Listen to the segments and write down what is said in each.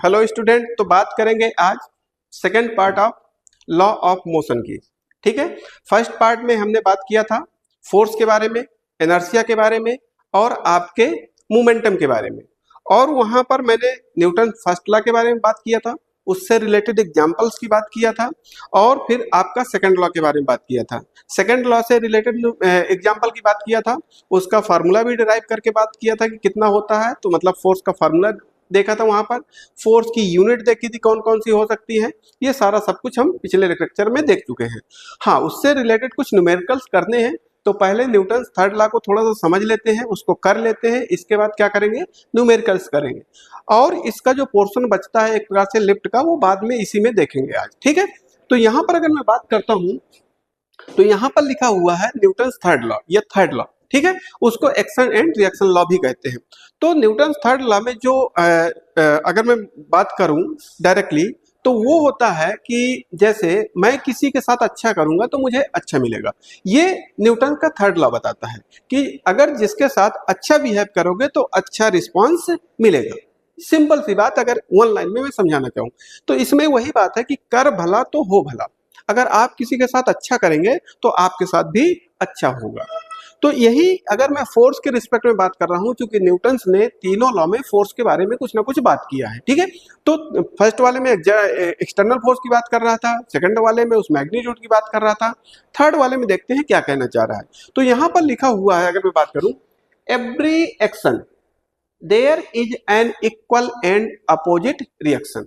Hello student, तो बात करेंगे आज second part of law of motion की। ठीक है, फर्स्ट पार्ट में हमने बात किया था फोर्स के बारे में, इनर्शिया के बारे में और आपके मोमेंटम के बारे में, और वहां पर मैंने न्यूटन फर्स्ट लॉ के बारे में बात किया था, उससे रिलेटेड एग्जांपल्स की बात किया था, और फिर आपका सेकंड लॉ के बारे में बात किया था। सेकंड लॉ से रिलेटेड एग्जांपल की बात किया था, उसका फार्मूला भी डिराइव करके बात किया था कि कितना होता है, तो मतलब फोर्स का फार्मूला देखा था, वहां पर फोर्स की यूनिट देखी थी कौन कौन सी हो सकती है। ये सारा सब कुछ हम पिछले लेक्चर में देख चुके हैं। हाँ, उससे रिलेटेड कुछ न्यूमेरिकल्स करने हैं, तो पहले न्यूटन थर्ड लॉ को थोड़ा सा समझ लेते हैं, उसको कर लेते हैं, इसके बाद क्या करेंगे, न्यूमेरिकल्स करेंगे, और इसका जो पोर्शन बचता है एक प्रकार से लिफ्ट का, वो बाद में इसी में देखेंगे आज। ठीक है, तो यहाँ पर अगर मैं बात करता हूँ तो यहाँ पर लिखा हुआ है न्यूटन थर्ड लॉ, ये थर्ड लॉ। ठीक है, उसको एक्शन एंड रिएक्शन लॉ भी कहते हैं। तो न्यूटन थर्ड लॉ में जो अगर मैं बात करूं डायरेक्टली, तो वो होता है कि जैसे मैं किसी के साथ अच्छा करूंगा तो मुझे अच्छा मिलेगा। ये न्यूटन का थर्ड लॉ बताता है कि अगर जिसके साथ अच्छा बिहेव करोगे तो अच्छा रिस्पॉन्स मिलेगा। सिंपल सी बात अगर वन लाइन में मैं समझाना चाहूँ तो इसमें वही बात है कि कर भला तो हो भला। अगर आप किसी के साथ अच्छा करेंगे तो आपके साथ भी अच्छा होगा। तो यही अगर मैं फोर्स के रिस्पेक्ट में बात कर रहा हूं, क्योंकि न्यूटन ने तीनों लॉ में फोर्स के बारे में कुछ ना कुछ बात किया है। ठीक है, तो फर्स्ट वाले में एक्सटर्नल फोर्स की बात कर रहा था, सेकंड वाले में उस मैग्नीट्यूड की बात कर रहा था, थर्ड वाले में देखते हैं क्या कहना चाह रहा है। तो यहां पर लिखा हुआ है, अगर मैं बात करूं, every action there is an equal and opposite reaction.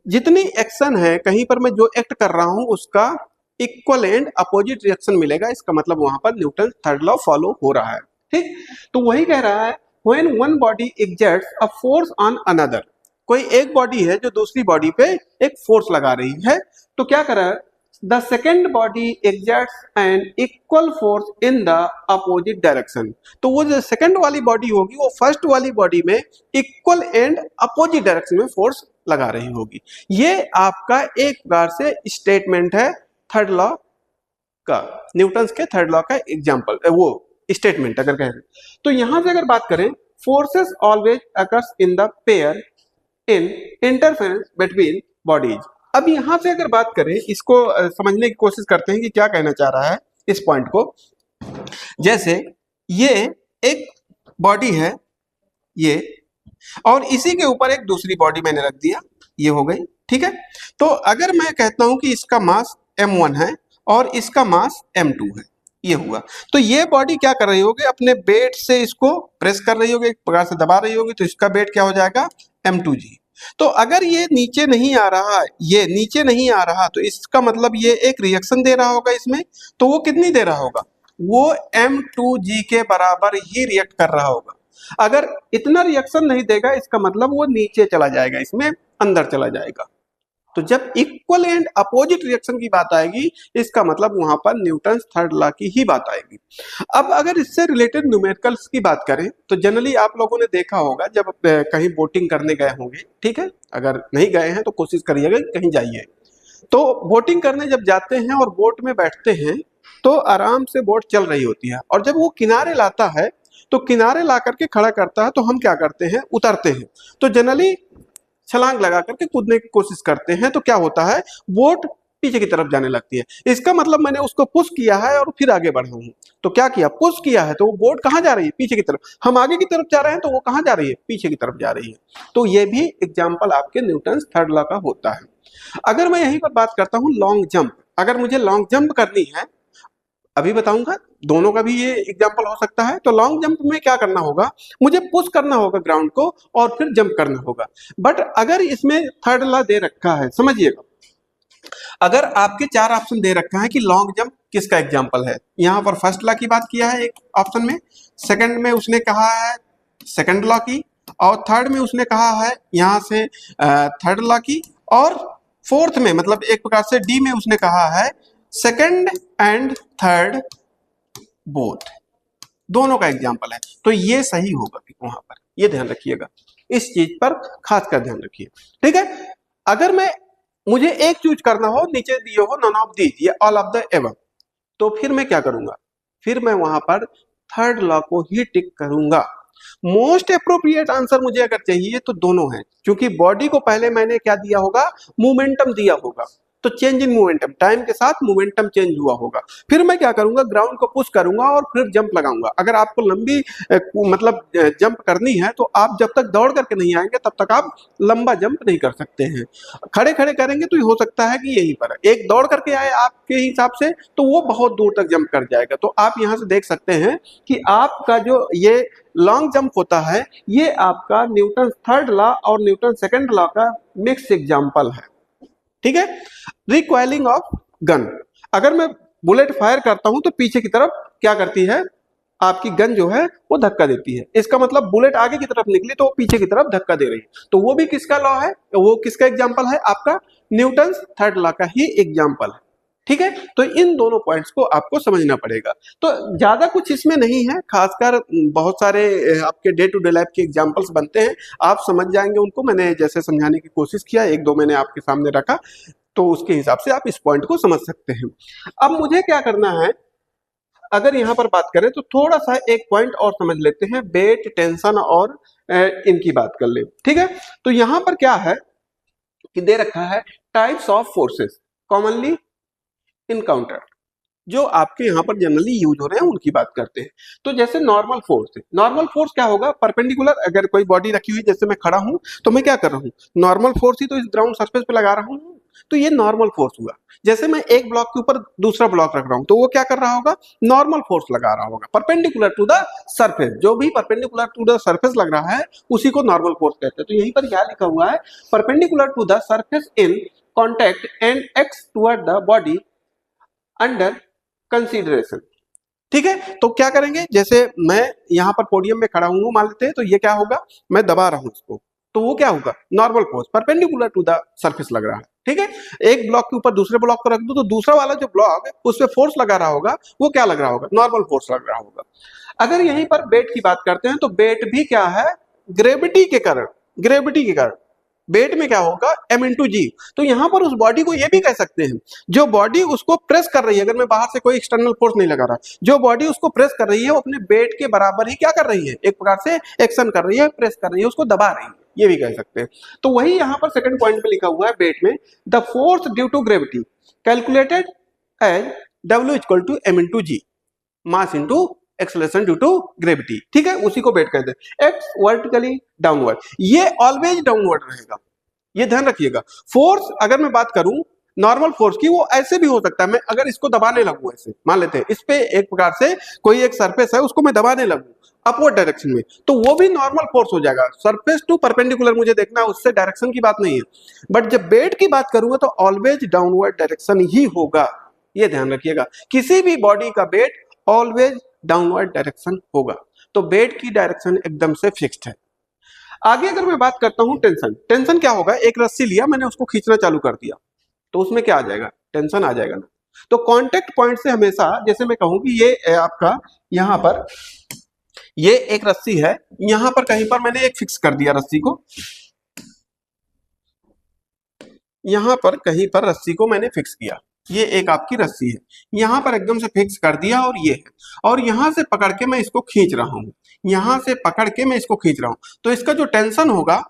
जितनी एक्शन है कहीं पर मैं जो एक्ट कर रहा हूं उसका इक्वल एंड अपोजिट रिएक्शन मिलेगा। इसका मतलब वहां पर न्यूटन थर्ड लॉ फॉलो हो रहा है। ठीक, तो वही कह रहा है when one body exerts a force on another. कोई एक बॉडी है जो दूसरी बॉडी पे एक फोर्स लगा रही है, तो क्या कर रहा है, the second body exerts an equal force in the opposite direction. तो वो जो सेकेंड वाली बॉडी होगी वो फर्स्ट वाली बॉडी में इक्वल एंड अपोजिट डायरेक्शन में फोर्स लगा रही होगी। ये आपका एक प्रकार से स्टेटमेंट है थर्ड लॉ का, न्यूटन के थर्ड लॉ का एग्जांपल, वो स्टेटमेंट अगर कहें तो। यहां से अगर बात करें, forces always occurs in the pair in interference between bodies. अब यहां से अगर बात करें, इसको समझने की कोशिश करते हैं कि क्या कहना चाह रहा है इस पॉइंट को। जैसे ये एक बॉडी है ये, और इसी के ऊपर एक दूसरी बॉडी मैंने रख दिया, ये हो गई। ठीक है, तो अगर मैं कहता हूं कि इसका मास m1 है और इसका मास m2 है, ये हुआ, तो ये बॉडी क्या कर रही होगी, अपने वेट से इसको प्रेस कर रही होगी, एक प्रकार से दबा रही होगी, तो इसका वेट क्या हो जाएगा, m2g। तो अगर ये नीचे नहीं आ रहा, ये नीचे नहीं आ रहा, तो इसका मतलब ये एक रिएक्शन दे रहा होगा इसमें, तो वो कितनी दे रहा होगा, वो m2g के बराबर ही रिएक्ट कर रहा होगा। अगर इतना रिएक्शन नहीं देगा, इसका मतलब वो नीचे चला जाएगा, इसमें अंदर चला जाएगा। तो जब इक्वल एंड अपोजिट रिएक्शन की बात आएगी, इसका मतलब वहां पर न्यूटन थर्ड लॉ की ही बात आएगी। अब अगर इससे रिलेटेड न्यूमेरिकल्स की बात करें, तो जनरली आप लोगों ने देखा होगा जब कहीं बोटिंग करने गए होंगे। ठीक है, अगर नहीं गए हैं तो कोशिश करिएगा कहीं जाइए। तो बोटिंग करने जब जाते हैं और बोट में बैठते हैं, तो आराम से बोट चल रही होती है, और जब वो किनारे लाता है तो किनारे ला करके खड़ा करता है, तो हम क्या करते हैं, उतरते हैं। तो जनरली छलांग लगा करके कूदने की कोशिश करते हैं, तो क्या होता है, बोट पीछे की तरफ जाने लगती है। इसका मतलब मैंने उसको पुश किया है और फिर आगे बढ़ा हूं। तो क्या किया, पुश किया है, तो वो बोट कहां जा रही है, पीछे की तरफ। हम आगे की तरफ जा रहे हैं तो वो कहां जा रही है, पीछे की तरफ जा रही है। तो ये भी एग्जाम्पल आपके न्यूटन थर्ड लॉ का होता है। अगर मैं यहीं पर बात करता हूं लॉन्ग जंप, अगर मुझे लॉन्ग जंप करनी है, अभी बताऊंगा, दोनों का भी ये एग्जांपल हो सकता है। तो लॉन्ग जंप में क्या करना होगा, मुझे पुश करना होगा ग्राउंड को और फिर जंप करना होगा। बट अगर इसमें थर्ड लॉ दे रखा है, समझिएगा, अगर आपके चार ऑप्शन दे रखा है कि लॉन्ग जंप किसका एग्जांपल है, यहां पर फर्स्ट लॉ की बात किया है एक ऑप्शन में, सेकंड में उसने कहा है सेकंड लॉ की, और थर्ड में उसने कहा है यहां से थर्ड लॉ की, और फोर्थ में मतलब एक प्रकार से डी में उसने कहा है सेकंड एंड थर्ड बोथ, दोनों का एग्जांपल है। तो ये सही होगा वहां पर, ये ध्यान रखिएगा, इस चीज पर खासकर ध्यान रखिए। ठीक है, अगर मैं मुझे एक चूज करना हो, नीचे दिए हो नॉन ऑफ दीज, ये ऑल ऑफ द एबव, तो फिर मैं क्या करूंगा, फिर मैं वहां पर थर्ड लॉ को ही टिक करूंगा। मोस्ट अप्रोप्रिएट आंसर मुझे अगर चाहिए तो दोनों है, क्योंकि बॉडी को पहले मैंने क्या दिया होगा, मोमेंटम दिया होगा, तो चेंज इन मोमेंटम, टाइम के साथ मोमेंटम चेंज हुआ होगा। फिर मैं क्या करूंगा, ग्राउंड को पुश करूंगा और फिर जंप लगाऊंगा। अगर आपको लंबी मतलब जंप करनी है तो आप जब तक दौड़ करके नहीं आएंगे तब तक आप लंबा जंप नहीं कर सकते हैं। खड़े खड़े करेंगे तो हो सकता है कि यहीं पर एक दौड़ करके आए आपके हिसाब से तो वो बहुत दूर तक जंप कर जाएगा। तो आप यहाँ से देख सकते हैं कि आपका जो ये लॉन्ग जंप होता है ये आपका न्यूटन थर्ड लॉ और न्यूटन सेकंड लॉ का मिक्स एग्जाम्पल है। ठीक है। रिकॉइलिंग ऑफ गन, अगर मैं बुलेट फायर करता हूं तो पीछे की तरफ क्या करती है, आपकी गन जो है वो धक्का देती है। इसका मतलब बुलेट आगे की तरफ निकली तो वो पीछे की तरफ धक्का दे रही है। तो वो भी किसका लॉ है, वो किसका एग्जाम्पल है, आपका न्यूटन थर्ड लॉ का ही एग्जाम्पल है। ठीक है। तो इन दोनों पॉइंट्स को आपको समझना पड़ेगा। तो ज्यादा कुछ इसमें नहीं है, खासकर बहुत सारे आपके डे टू डे लाइफ के एग्जांपल्स बनते हैं, आप समझ जाएंगे उनको। मैंने जैसे समझाने की कोशिश किया, एक दो मैंने आपके सामने रखा, तो उसके हिसाब से आप इस पॉइंट को समझ सकते हैं। अब मुझे क्या करना है, अगर यहां पर बात करें तो थोड़ा सा एक पॉइंट और समझ लेते हैं, वेट, टेंशन और इनकी बात कर ले। ठीक है। तो यहां पर क्या है कि दे रखा है types of forces commonly encounter, जो आपके यहाँ पर जनरली यूज हो रहे हैं उनकी बात करते हैं। तो जैसे नॉर्मल फोर्स है, नॉर्मल फोर्स क्या होगा, परपेंडिकुलर, अगर कोई बॉडी रखी हुई जैसे मैं खड़ा हूं तो मैं क्या कर रहा हूं, नॉर्मल फोर्स ही तो इस ग्राउंड सरफेस पे लगा रहा हूं, तो ये नॉर्मल फोर्स हुआ। जैसे मैं एक ब्लॉक के ऊपर दूसरा ब्लॉक रख रहा हूं तो वो क्या कर रहा होगा, नॉर्मल फोर्स लगा रहा होगा परपेंडिकुलर टू द सरफेस। जो भी परपेंडिकुलर टू द सरफेस लग रहा है उसी को नॉर्मल फोर्स कहते हैं। तो यहीं पर क्या लिखा हुआ है, perpendicular to the surface in contact and acts toward the body under consideration. ठीक है। तो क्या करेंगे, जैसे मैं यहां पर पोडियम में खड़ा हूं मान लेते हैं, तो ये क्या होगा, मैं दबा रहा हूं इसको, तो वो क्या होगा, normal force perpendicular to the surface लग रहा है। ठीक है। एक ब्लॉक के ऊपर दूसरे ब्लॉक को रख दो तो दूसरा वाला जो ब्लॉक है उस पर फोर्स लगा रहा होगा, वो क्या लग रहा होगा, नॉर्मल फोर्स लग रहा होगा। अगर यहीं पर वेट की बात करते हैं तो वेट भी क्या है, ग्रेविटी के कारण, ग्रेविटी के कारण वेट में क्या होगा, m/g। तो यहां पर उस बॉडी को ये भी कह सकते हैं, जो बॉडी उसको प्रेस कर रही है, अगर मैं बाहर से कोई एक्सटर्नल फोर्स नहीं लगा रहा, जो बॉडी उसको प्रेस कर रही है वो अपने वेट के बराबर ही क्या कर रही है, एक प्रकार से एक्शन कर रही है, प्रेस कर रही है, उसको दबा रही है, ये भी कह सकते हैं। तो वही यहां पर सेकंड पॉइंट पे लिखा हुआ है वेट में, the force due to gravity calculated as W = m/g, mass into acceleration due to gravity. ठीक है, उसी को वेट कहते हैं। एक्स वर्टिकली डाउनवर्ड, ये ऑलवेज डाउनवर्ड रहेगा, ये ध्यान रखिएगा। फोर्स अगर मैं बात करूं नॉर्मल फोर्स की, वो ऐसे भी हो सकता है, मैं अगर इसको दबाने लगूं, ऐसे मान लेते हैं इस पे एक प्रकार से कोई एक सरफेस है उसको मैं दबाने लगूं अपवर्ड डायरेक्शन में, तो वो भी नॉर्मल फोर्स हो जाएगा। सरफेस टू परपेंडिकुलर मुझे देखना है, उससे डायरेक्शन की बात नहीं है। बट जब वेट की बात करूंगा तो ऑलवेज डाउनवर्ड डायरेक्शन ही होगा, ये ध्यान रखिएगा। किसी भी बॉडी का वेट ऑलवेज डाउनवर्ड डायरेक्शन होगा, तो वेट की डायरेक्शन एकदम से फिक्स्ड है। आगे अगर मैं बात करता हूं टेंशन, टेंशन क्या होगा, एक रस्सी लिया मैंने, उसको खींचना चालू कर दिया, तो उसमें क्या आ जाएगा, टेंशन आ जाएगा ना। तो कांटेक्ट पॉइंट से हमेशा, जैसे मैं कहूं कि ये आपका यहां पर ये एक रस्सी है, यहां पर कहीं पर मैंने एक फिक्स कर दिया रस्सी को, यहां पर कहीं पर रस्सी को मैंने फिक्स किया, ये एक आपकी रस्सी है, यहां पर एकदम से फिक्स कर दिया और ये है, और यहां से पकड़ के मैं इसको खींच रहा हूं, यहां से पकड़ के मैं इसको खींच रहा हूं, तो इसका जो टेंशन होगा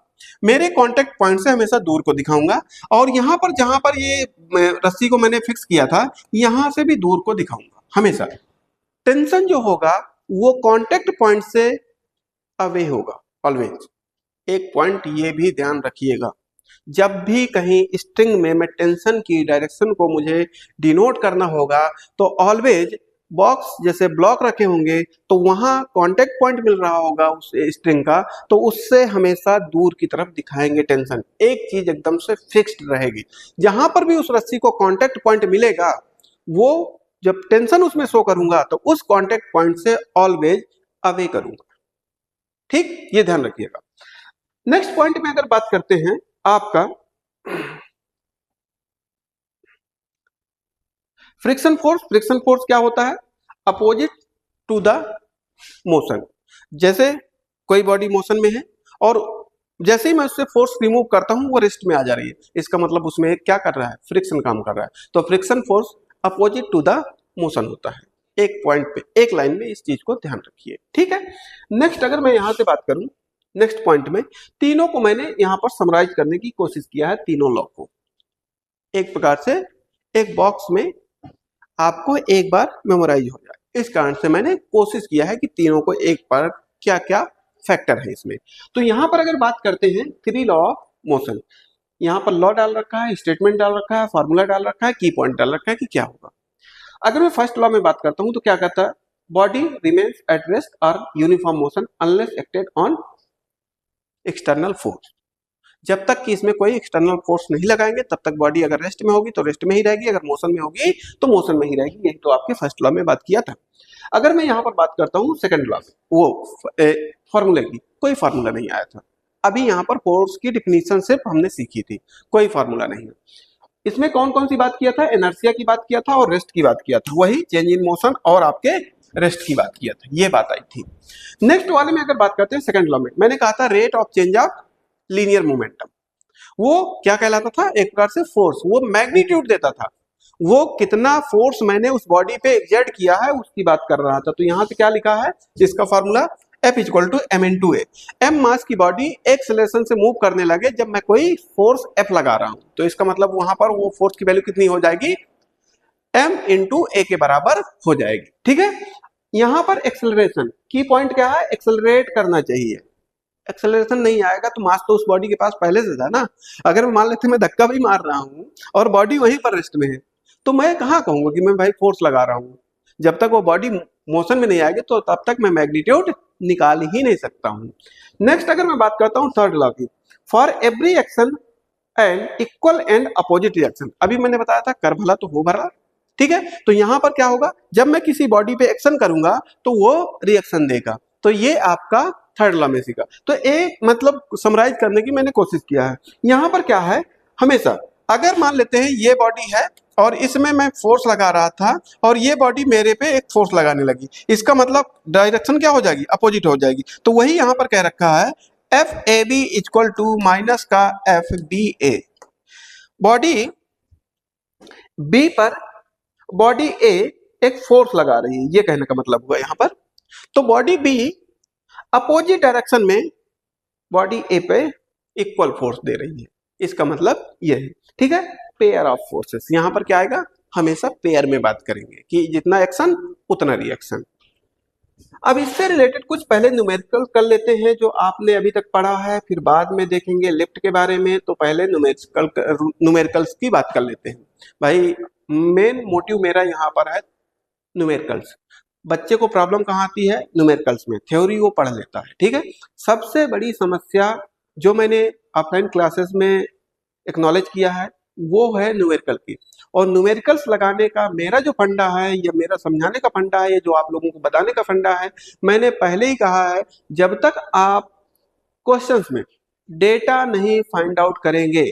मेरे कांटेक्ट पॉइंट से हमेशा दूर को दिखाऊंगा, और यहां पर जहां पर ये रस्सी को मैंने फिक्स किया था यहां से भी दूर को दिखाऊंगा। हमेशा टेंशन जो होगा वो कांटेक्ट पॉइंट से अवे होगा ऑलवेज। एक पॉइंट ये भी ध्यान रखिएगा, जब भी कहीं स्ट्रिंग में मैं टेंशन की डायरेक्शन को मुझे डिनोट करना होगा तो ऑलवेज बॉक्स जैसे ब्लॉक रखे होंगे तो वहां कांटेक्ट पॉइंट मिल रहा होगा उस स्ट्रिंग का, तो उससे हमेशा दूर की तरफ दिखाएंगे टेंशन। एक चीज एकदम से फिक्स्ड रहेगी, जहां पर भी उस रस्सी को कांटेक्ट पॉइंट मिलेगा वो जब टेंशन उसमें शो करूंगा तो उस कांटेक्ट पॉइंट से ऑलवेज अवे करूंगा। ठीक, ये ध्यान रखिएगा। नेक्स्ट पॉइंट में अगर बात करते हैं आपका फ्रिक्शन फोर्स, फ्रिक्शन फोर्स क्या होता है, अपोजिट टू द मोशन। जैसे कोई बॉडी मोशन में है और जैसे ही मैं उससे फोर्स रिमूव करता हूं वो रेस्ट में आ जा रही है, इसका मतलब उसमें क्या कर रहा है, फ्रिक्शन काम कर रहा है। तो friction force opposite to the motion होता है। एक पॉइंट पे, एक लाइन में, इस चीज को ध्यान रखिए, ठीक है। नेक्स्ट अगर मैं यहां से बात करूं, नेक्स्ट पॉइंट में तीनों को मैंने यहां पर समराइज करने की कोशिश किया है, तीनों लॉ को एक प्रकार से एक बॉक्स में आपको एक बार मेमोराइज हो जाए, इस कारण से मैंने कोशिश किया है कि तीनों को एक बार क्या क्या फैक्टर है इसमें। तो यहां पर अगर बात करते हैं थ्री लॉ ऑफ मोशन, यहां पर लॉ डाल रखा है, स्टेटमेंट डाल रखा है, फॉर्मूला डाल रखा है, की पॉइंट डाल रखा है कि क्या होगा। अगर मैं फर्स्ट लॉ में बात करता हूं तो क्या कहता है, बॉडी रिमेन्स एट रेस्ट और uniform motion unless acted on external force. जब तक कि इसमें कोई एक्सटर्नल फोर्स नहीं लगाएंगे तब तक बॉडी अगर रेस्ट में होगी तो रेस्ट में ही रहेगी, अगर मोशन में होगी तो मोशन में ही रहेगी। यही तो आपके फर्स्ट लॉ में बात किया था। अगर मैं यहां पर बात करता हूं सेकंड लॉ में, वो फॉर्मूले की, कोई फार्मूला नहीं आया था। अभी यहां पर फोर्स की डिफिनीशन सिर्फ हमने सीखी थी, कोई फार्मूला नहीं है। इसमें कौन कौन सी बात किया था, इनर्शिया की बात किया था और रेस्ट की बात किया था, वही चेंज इन मोशन और आपके रेस्ट की बात किया था, ये बात आई थी। नेक्स्ट वाले में अगर बात करते हैं सेकंड लॉ में, मैंने कहा था rate of change of linear momentum, वो क्या कहलाता था, एक प्रकार से फोर्स, वो मैग्नीट्यूड देता था, वो कितना फोर्स मैंने उस बॉडी पे एक्सर्ट किया है उसकी बात कर रहा था। तो यहां से क्या लिखा है, इसका formula F equal to M into A. M mass की बॉडी एक्सेलरेशन से मूव करने लगे जब मैं कोई फोर्स F लगा रहा हूं, तो इसका मतलब वहां पर वो फोर्स की वैल्यू कितनी हो जाएगी, m इंटू ए के बराबर हो जाएगी, ठीक है। यहां पर एक्सेलरेशन की पॉइंट क्या है, एक्सेलरेट करना चाहिए, एक्सेलरेशन नहीं आएगा तो मास तो उस बॉडी के पास पहले से था ना। अगर मान लेते मैं धक्का भी मार रहा हूं और बॉडी वहीं पर रेस्ट में है तो मैं कहां कहूंगा कि मैं भाई फोर्स लगा रहा हूं, जब तक वो बॉडी मोशन में नहीं आएगी तो तब तक मैं मैग्नीट्यूड निकाल ही नहीं सकता हूं। नेक्स्ट अगर मैं बात करता हूं थर्ड लॉ की, for every action and equal and opposite reaction, अभी मैंने बताया था कर भला तो हो भला, ठीक है। तो यहां पर क्या होगा, जब मैं किसी बॉडी पे एक्शन करूंगा तो वो रिएक्शन देगा, तो ये आपका थर्ड लॉ में सीखा। तो एक मतलब समराइज करने की मैंने कोशिश किया है। यहां पर क्या है, हमेशा अगर मान लेते हैं ये बॉडी है और इसमें मैं फोर्स लगा रहा था और ये बॉडी मेरे पे एक फोर्स लगाने लगी, इसका मतलब डायरेक्शन क्या हो जाएगी, अपोजिट हो जाएगी। तो वही यहां पर कह रखा है F A B equal to minus का F B A. Body B पर बॉडी ए एक फोर्स लगा रही है, ये कहने का मतलब हुआ यहां पर। तो बॉडी बी अपोजिट डायरेक्शन में बॉडी ए पे इक्वल फोर्स दे रही है, इसका मतलब ये है, ठीक है। पेयर ऑफ फोर्सेस, यहां पर क्या आएगा, हमेशा पेयर में बात करेंगे कि जितना एक्शन उतना रिएक्शन। अब इससे रिलेटेड कुछ पहले न्यूमेरिकल कर लेते हैं जो आपने अभी तक पढ़ा है, फिर बाद में देखेंगे लिफ्ट के बारे में। तो पहले न्यूमेरिकल्स की बात कर लेते हैं। भाई मेन मोटिव मेरा यहाँ पर है न्यूमेरिकल्स। बच्चे को प्रॉब्लम कहाँ आती है, न्यूमेरिकल्स में, थ्योरी वो पढ़ लेता है, ठीक है। सबसे बड़ी समस्या जो मैंने ऑफलाइन क्लासेस में एक्नॉलेज किया है वो है न्यूमेरिकल की। और न्यूमेरिकल्स लगाने का मेरा जो फंडा है या मेरा समझाने का फंडा है, ये जो आप लोगों को बताने का फंडा है, मैंने पहले ही कहा है, जब तक आप क्वेश्चंस में डेटा नहीं फाइंड आउट करेंगे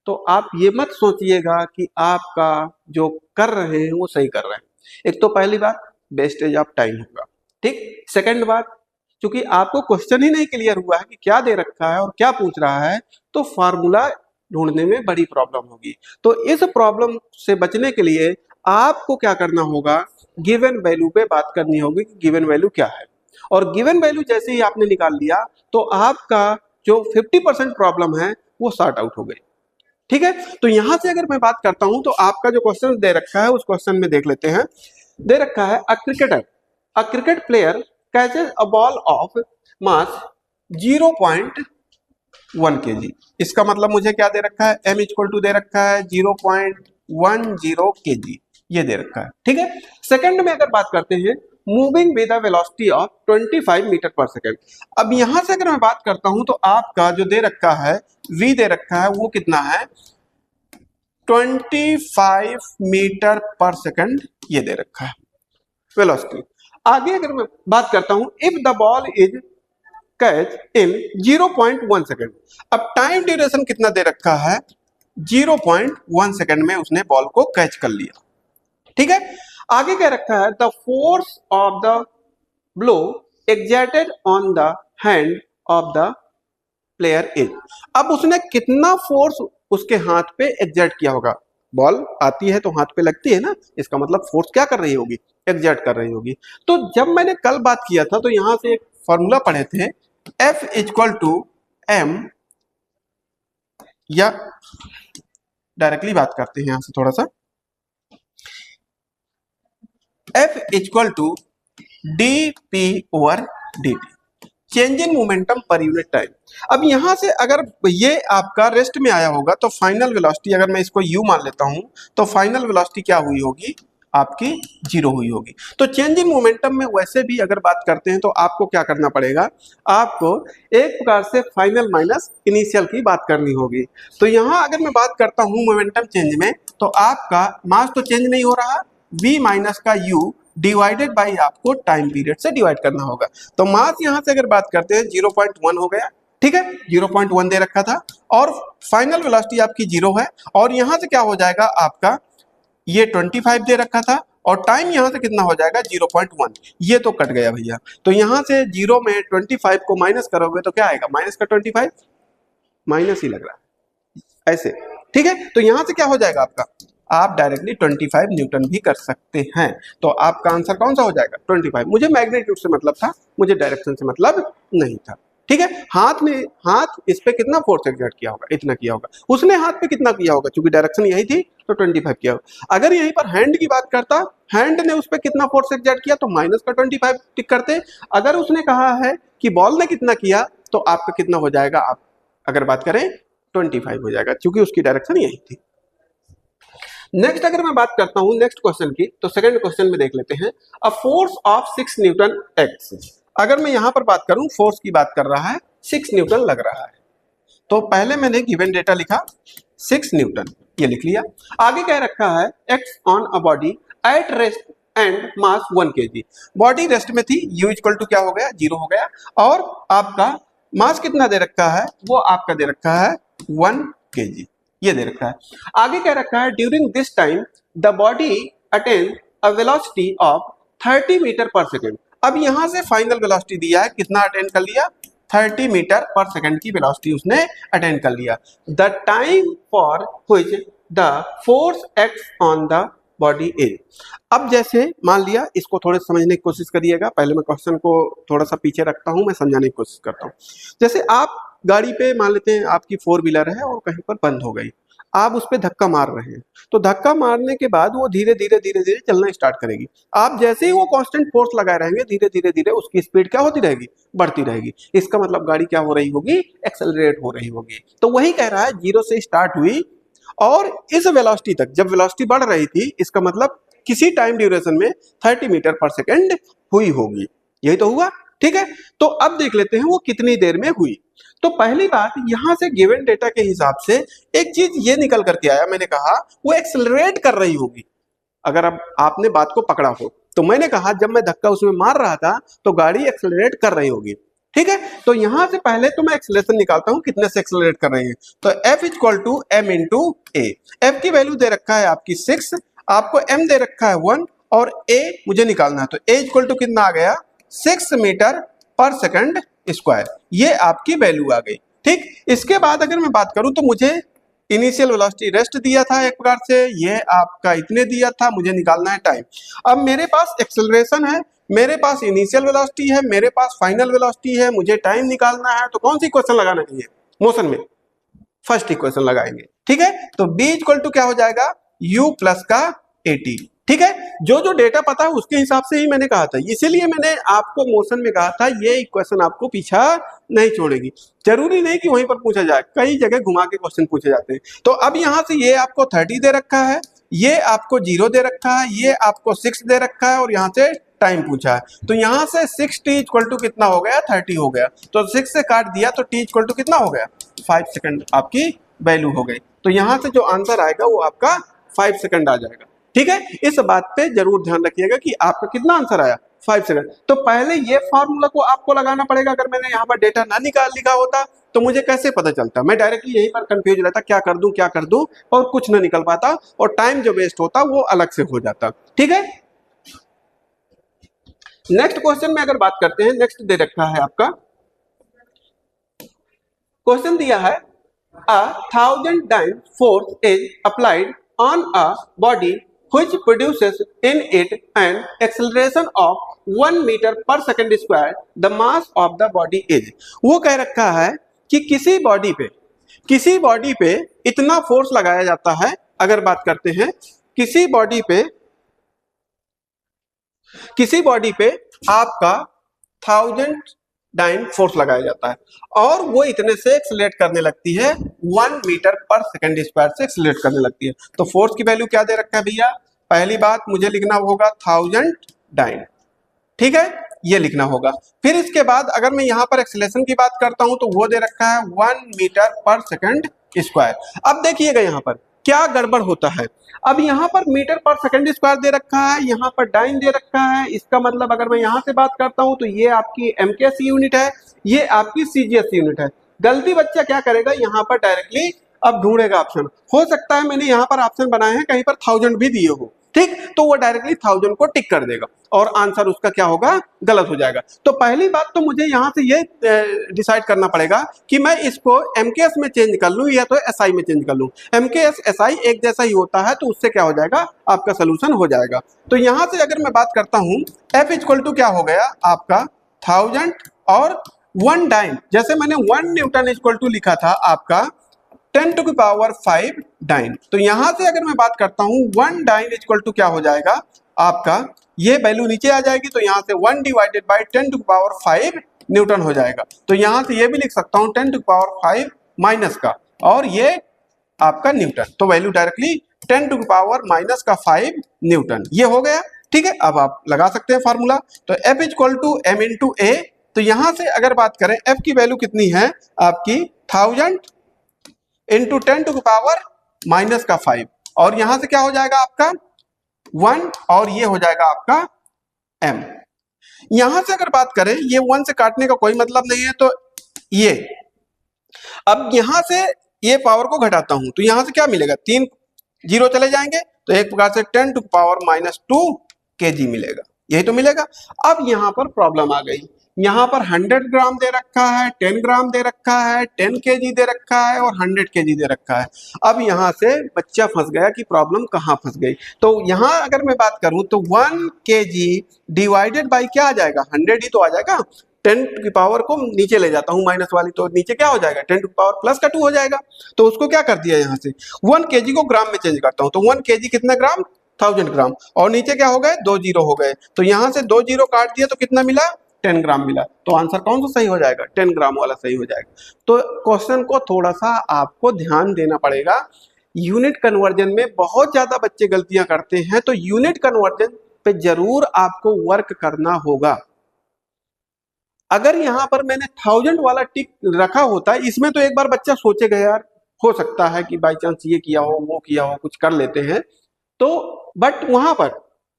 तो आप ये मत सोचिएगा कि आपका जो कर रहे हैं वो सही कर रहे हैं। एक तो पहली बात वेस्टेज ऑफ टाइम होगा, ठीक। सेकंड बात, क्योंकि आपको क्वेश्चन ही नहीं क्लियर हुआ है कि क्या दे रखा है और क्या पूछ रहा है, तो फार्मूला ढूंढने में बड़ी प्रॉब्लम होगी। तो इस प्रॉब्लम से बचने के लिए आपको क्या करना होगा, गिवन वैल्यू पे बात करनी होगी कि गिवन वैल्यू क्या है। और गिवन वैल्यू जैसे ही आपने निकाल लिया तो आपका जो 50% प्रॉब्लम है वो सॉर्ट आउट हो गई, ठीक है। तो यहां से अगर मैं बात करता हूं तो आपका जो क्वेश्चन दे रखा है उस क्वेश्चन में देख लेते हैं। दे रखा है a cricket player catches a ball of mass 0.1 kg। इसका मतलब मुझे क्या दे रखा है, m इक्वल टू दे रखा है 0.10 kg, ये दे रखा है, ठीक है। सेकंड में अगर बात करते हैं moving with the velocity of 25 metre per second. अब यहां से अगर मैं बात करता हूं तो आपका जो दे रखा है v दे रखा है वो कितना है, 25 मीटर पर सेकंड ये दे रखा है वेलोसिटी। आगे अगर मैं बात करता हूं if the ball is catch in 0.1 second. अब टाइम ड्यूरेशन कितना दे रखा है, 0.1 सेकंड में उसने बॉल को कैच कर लिया, ठीक है। आगे क्या रखा है, the force of the blow exerted on the hand of the player is. अब उसने कितना फोर्स उसके हाथ पे एक्सर्ट किया होगा, बॉल आती है तो हाथ पे लगती है ना, इसका मतलब फोर्स क्या कर रही होगी, एग्जर्ट कर रही होगी। तो जब मैंने कल बात किया था तो यहां से एक फॉर्मूला पढ़े थे, F इक्वल टू एम, या डायरेक्टली बात करते हैं यहां से थोड़ा सा, F equal to D P over D T, change in momentum per unit time. अब यहां से अगर ये आपका रेस्ट में आया होगा तो फाइनल वेलोसिटी, अगर मैं इसको u मान लेता हूं, तो फाइनल वेलोसिटी क्या हुई होगी, आपकी 0 हुई होगी। तो चेंज इन मोमेंटम में वैसे भी अगर बात करते हैं तो आपको क्या करना पड़ेगा, आपको एक प्रकार से फाइनल माइनस इनिशियल की बात करनी होगी। तो यहां अगर मैं बात करता हूं मोमेंटम चेंज में, तो आपका मास तो चेंज नहीं हो रहा, v माइनस का u डिवाइडेड बाई आपको टाइम पीरियड से डिवाइड करना होगा। तो मास यहां से अगर बात करते हैं 0.1 हो गया, ठीक है, 0.1 दे रखा था, और फाइनल वेलोसिटी आपकी 0 है, और यहां से क्या हो जाएगा आपका, ये 25 दे रखा था, और टाइम यहां से कितना हो जाएगा 0.1, ये तो कट गया भैया। तो यहां से 0 में 25 को माइनस करोगे तो क्या आएगा, माइनस का 25, माइनस ही लग रहा है ऐसे, ठीक है। तो यहां से क्या हो जाएगा आपका, आप डायरेक्टली 25 न्यूटन भी कर सकते हैं। तो आपका आंसर कौन सा हो जाएगा, 25। मुझे मैग्नीट्यूड से मतलब था, मुझे डायरेक्शन से मतलब नहीं था, ठीक है। हाथ इस पे कितना फोर्स एक्सर्ट किया होगा, इतना किया होगा, उसने हाथ पे कितना किया होगा, क्योंकि डायरेक्शन यही थी तो 25 किया होगा। अगर यहीं पर हैंड की बात करता, हैंड ने उस पर कितना फोर्स एक्सर्ट किया तो माइनस का 25 टिक करते। अगर उसने कहा है कि बॉल ने कितना किया तो आपका कितना हो जाएगा, आप अगर बात करें 25 हो जाएगा, क्योंकि उसकी डायरेक्शन यही थी। नेक्स्ट अगर मैं बात करता हूं नेक्स्ट क्वेश्चन की, तो सेकंड क्वेश्चन में देख लेते हैं, a force of 6 Newton x. अगर मैं यहां पर बात करूं, फोर्स की बात कर रहा है, 6 न्यूटन लग रहा है। तो पहले मैंने गिवन डेटा लिखा 6 न्यूटन, ये लिख लिया। आगे कह रखा है x on a body at rest and mass 1 kg। Body rest में थी, u इक्वल टू क्या हो गया, 0 हो गया, और आपका मास कितना दे रखा है, वो आपका दे रखा है 1 kg, ये दे रखा है। आगे कह रखा है during this time the body attain a velocity of 30 metre per second. अब यहां से फाइनल वेलोसिटी दिया है, कितना अटेंड कर लिया, 30 मीटर पर सेकेंड की वेलोसिटी उसने अटेंड कर लिया। The time for which the force act on the body is. अब जैसे मान लिया, इसको थोड़े समझने की कोशिश करिएगा, पहले मैं क्वेश्चन को थोड़ा सा पीछे रखता हूं, मैं समझाने की कोशिश करता हूं। जैसे आप गाड़ी पे मान लेते हैं आपकी 4 व्हीलर है और कहीं पर बंद हो गई, आप उस पर धक्का मार रहे हैं, तो धक्का मारने के बाद वो धीरे धीरे धीरे धीरे चलना स्टार्ट करेगी। आप जैसे ही वो कांस्टेंट फोर्स लगाए रहेंगे, धीरे धीरे धीरे उसकी स्पीड क्या होती रहेगी, बढ़ती रहेगी। इसका मतलब गाड़ी क्या हो रही होगी, एक्सेलरेट हो रही होगी। तो वही कह रहा है 0 से स्टार्ट हुई और इस वेलोसिटी तक, जब वेलोसिटी बढ़ रही थी, इसका मतलब किसी टाइम ड्यूरेशन में 30 मीटर पर सेकेंड हुई होगी, यही तो हुआ, ठीक है। तो अब देख लेते हैं वो कितनी देर में हुई। तो पहली बात, यहां से गिवन डेटा के हिसाब से एक चीज ये निकल करके आया, मैंने कहा वो एक्सेलरेट कर रही होगी। अगर अब आपने बात को पकड़ा हो, तो मैंने कहा जब मैं धक्का उसमें मार रहा था तो गाड़ी एक्सेलरेट कर रही होगी, ठीक है। तो यहां से पहले तो मैं एक्सेलरेशन निकालता हूं, कितने से एक्सेलरेट कर रही है। तो F equal to M into A. F की वैल्यू दे रखा है आपकी 6, आपको m दे रखा है 1, और a मुझे निकालना है। तो a इक्वल टू कितना आ गया, 6 मीटर पर सेकंड स्क्वायर, ये आपकी वैल्यू आ गई, ठीक। इसके बाद अगर मैं बात करूं तो मुझे इनिशियल वेलोसिटी रेस्ट दिया था एक प्रकार से, ये आपका इतने दिया था, मुझे निकालना है टाइम। अब मेरे पास एक्सेलरेशन है, मेरे पास इनिशियल वेलोसिटी है, मेरे पास फाइनल वेलोसिटी है, मुझे टाइम निकालना है, तो कौन सी इक्वेशन लगाना चाहिए मोशन में, फर्स्ट इक्वेशन लगाएंगे, ठीक है। तो b इक्वल टू क्या हो जाएगा, u प्लस का at, ठीक है। जो जो डेटा पता है उसके हिसाब से ही मैंने कहा था, इसीलिए मैंने आपको मोशन में कहा था ये इक्वेशन आपको पीछा नहीं छोड़ेगी। जरूरी नहीं कि वहीं पर पूछा जाए, कई जगह घुमा के क्वेश्चन पूछे जाते हैं। तो अब यहां से ये आपको 30 दे रखा है, ये आपको 0 दे रखा है, ये आपको 6 दे रखा है, और यहाँ से टाइम पूछा है। तो यहाँ से 6t इक्वल टू कितना हो गया, 30 हो गया। तो 6 से काट दिया तो t इक्वल टू कितना हो गया, 5 सेकंड आपकी वैल्यू हो गई। तो यहाँ से जो आंसर आएगा वो आपका 5 सेकंड आ जाएगा, ठीक है। इस बात पे जरूर ध्यान रखिएगा कि आपका कितना आंसर आया, 5 सेकंड। तो पहले ये फॉर्मूला को आपको लगाना पड़ेगा। अगर मैंने यहाँ पर डेटा ना निकाल लिखा होता तो मुझे कैसे पता चलता, मैं डायरेक्टली यहीं पर कंफ्यूज रहता, क्या कर दूं क्या कर दूं, और कुछ ना निकल पाता, और टाइम जो वेस्ट होता वो अलग से हो जाता, ठीक है। नेक्स्ट क्वेश्चन में अगर बात करते हैं, नेक्स्ट दे रखा है आपका क्वेश्चन दिया है, 1000 time force is applied on a body which produces in it an acceleration of 1 meter per second square, the mass of the body is। वो कह रखा है कि किसी बॉडी पे इतना फोर्स लगाया जाता है। अगर बात करते हैं किसी बॉडी पे आपका 1000 डाइन फोर्स लगाया जाता है और वो इतने से एक्सीलरेट करने लगती है 1 मीटर पर सेकंड स्क्वायर से एक्सीलरेट करने लगती है। तो फोर्स की वैल्यू क्या दे रखा है भैया? पहली बात मुझे लिखना होगा 1000 डाइन, ठीक है, ये लिखना होगा। फिर इसके बाद अगर मैं यहाँ पर एक्सीलरेशन की बात करता हूं तो वो दे रखा है 1 मीटर पर सेकंड स्क्वायर। अब देखिएगा यहाँ पर क्या गड़बड़ होता है। अब यहाँ पर मीटर पर सेकंड स्क्वायर दे रखा है, यहाँ पर डाइन दे रखा है। इसका मतलब अगर मैं यहाँ से बात करता हूँ तो ये आपकी एमकेएस यूनिट है, ये आपकी सीजीएस यूनिट है। गलती बच्चा क्या करेगा, यहाँ पर डायरेक्टली अब ढूंढेगा ऑप्शन। हो सकता है मैंने यहाँ पर ऑप्शन बनाए हैं कहीं पर 1000 भी दिए हो, ठीक, तो वो डायरेक्टली 1000 को टिक कर देगा और आंसर उसका क्या होगा, गलत हो जाएगा। तो पहली बात तो मुझे यहाँ से ये डिसाइड करना पड़ेगा कि मैं इसको एमकेएस में चेंज कर लूँ या तो एसआई में चेंज कर लूँ। एमकेएस एसआई एक जैसा ही होता है तो उससे क्या हो जाएगा, आपका सोल्यूशन हो जाएगा। तो यहाँ से अगर मैं बात करता हूँ एफ इक्वल टू क्या हो गया आपका 1000 और 1 डाइन, जैसे मैंने 1 न्यूटन इक्वल टू लिखा था आपका 10 टू की पावर 5 डाइन। तो यहां से अगर मैं बात करता हूं 1 डाइन इक्वल टू क्या हो जाएगा आपका, ये वैल्यू नीचे आ जाएगी तो यहां से 1 डिवाइडेड बाय 10 टू की पावर 5 न्यूटन हो जाएगा। तो यहां से ये भी लिख सकता हूं 10 टू की पावर 5 माइनस का और ये आपका न्यूटन। तो वैल्यू डायरेक्टली 10 टू की पावर माइनस का 5 न्यूटन, ये हो गया, ठीक है। अब आप लगा सकते हैं फार्मूला। तो F equal to M into A. तो यहां से अगर बात करें एफ की वैल्यू कितनी है आपकी 1000 इंटू 10 टू पावर माइनस का 5 और यहां से क्या हो जाएगा आपका 1 और ये हो जाएगा आपका m। यहां से अगर बात करें ये 1 से काटने का कोई मतलब नहीं है तो ये, अब यहां से ये पावर को घटाता हूं तो यहां से क्या मिलेगा, 3 जीरो चले जाएंगे तो एक प्रकार से 10 टू पावर माइनस 2 kg मिलेगा, यही तो मिलेगा। अब यहां पर प्रॉब्लम आ गई, यहाँ पर 100 ग्राम दे रखा है, 10 ग्राम दे रखा है, 10 kg दे रखा है और 100 kg दे रखा है। अब यहाँ से बच्चा फंस गया कि प्रॉब्लम कहाँ फंस गई। तो यहाँ अगर मैं बात करूँ तो 1 kg डिवाइडेड बाई क्या आ जाएगा, 100 ही तो आ जाएगा। 10 की पावर को नीचे ले जाता हूँ माइनस वाली, तो नीचे क्या हो जाएगा 10 टू पावर प्लस का 2 हो जाएगा। तो उसको क्या कर दिया यहाँ से 1 kg को ग्राम में चेंज करता हूँ तो 1 kg कितना ग्राम, 1000 ग्राम और नीचे क्या हो गए 2 जीरो हो गए। तो यहाँ से 2 जीरो काट दिया तो कितना मिला, 10 ग्राम मिला। तो आंसर कौन सा सही हो जाएगा, 10 ग्राम वाला सही हो जाएगा। तो क्वेश्चन को थोड़ा सा आपको ध्यान देना पड़ेगा। यूनिट कन्वर्जन में बहुत ज्यादा बच्चे गलतियां करते हैं, तो यूनिट कन्वर्जन पे जरूर आपको वर्क करना होगा। अगर यहाँ पर मैंने 1000 वाला टिक रखा होता है, इसमें तो एक बार बच्चा सोचेगा यार हो सकता है कि बाई चांस ये किया हो वो किया हो, कुछ कर लेते हैं, तो बट वहां पर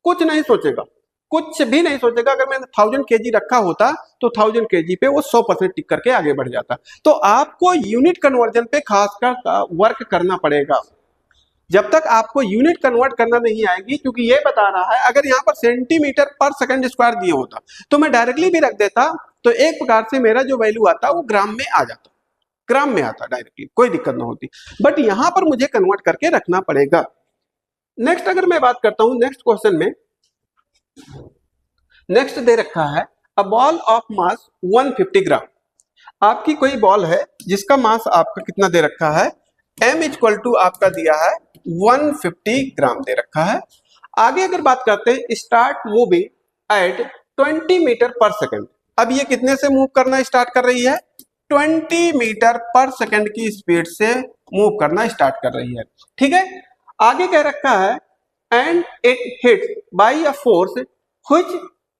कुछ नहीं सोचेगा, कुछ भी नहीं सोचेगा। अगर मैंने 1000 kg रखा होता तो 1000 kg पे वो 100% टिक करके आगे बढ़ जाता। तो आपको यूनिट कन्वर्जन पे खासकर वर्क करना पड़ेगा। जब तक आपको यूनिट कन्वर्ट करना नहीं आएगी, क्योंकि ये बता रहा है अगर यहाँ पर सेंटीमीटर पर सेकंड स्क्वायर दिया होता तो मैं डायरेक्टली भी रख देता तो एक प्रकार से मेरा जो वैल्यू आता वो ग्राम में आ जाता, ग्राम में आता डायरेक्टली, कोई दिक्कत ना होती। बट यहाँ पर मुझे कन्वर्ट करके रखना पड़ेगा। नेक्स्ट अगर मैं बात करता हूं नेक्स्ट क्वेश्चन में, नेक्स्ट दे रखा है अ बॉल ऑफ मास 150 ग्राम। आपकी कोई बॉल है जिसका मास आपका कितना दे रखा है, m इक्वल टू आपका दिया है 150 ग्राम दे रखा है। आगे अगर बात करते हैं start moving at 20 metre per second. अब ये कितने से मूव करना स्टार्ट कर रही है, 20 मीटर पर सेकंड की स्पीड से मूव करना स्टार्ट कर रही है, ठीक है। आगे कह रखा है and it hits by a force which